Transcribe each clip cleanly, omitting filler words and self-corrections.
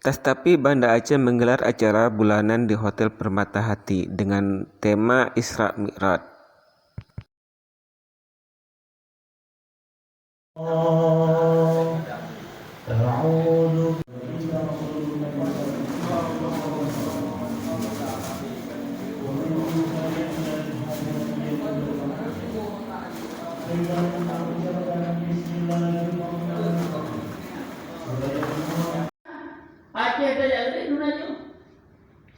Tetapi Banda Aceh menggelar acara bulanan di Hotel Permata Hati dengan tema Isra Mi'raj. Aceh saja ada Indonesia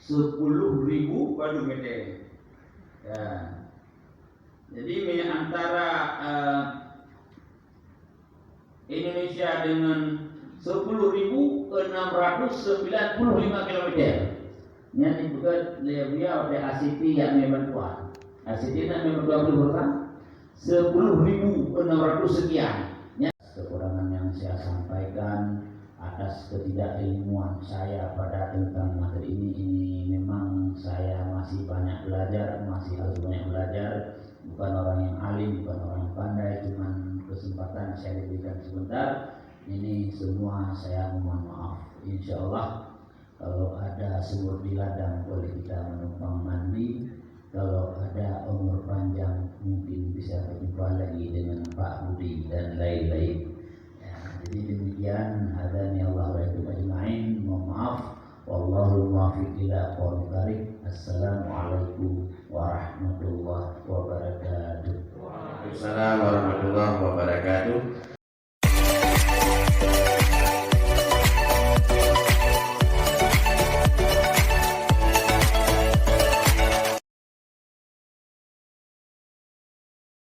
10.000 baru meter. Ya. Jadi antara Indonesia dengan 10.695 kilometer. Yang dibuat dia oleh ACT yang memang kuat. ACT yang memang 20 orang. 10.600 sekian. Kekurangan yang saya sampaikan atas ketidakilmuan saya pada tentang materi ini memang saya masih banyak belajar, masih harus banyak belajar. Bukan orang yang alim, bukan orang yang pandai, cuman kesempatan saya diberikan sebentar. Ini semua saya mohon maaf. Insya Allah kalau ada sumur di ladang boleh kita menumpang mandi. Kalau ada umur panjang mungkin bisa berjumpa lagi dengan Pak Budi dan lain-lain. Ya, jadi demikian hadani Allah wa iyyakum ajma'in. Mohon maaf. Wallahu muwaffiq ila aqwamit thariq. Assalamualaikum warahmatullahi wabarakatuh. Waalaikumsalam warahmatullahi wabarakatuh.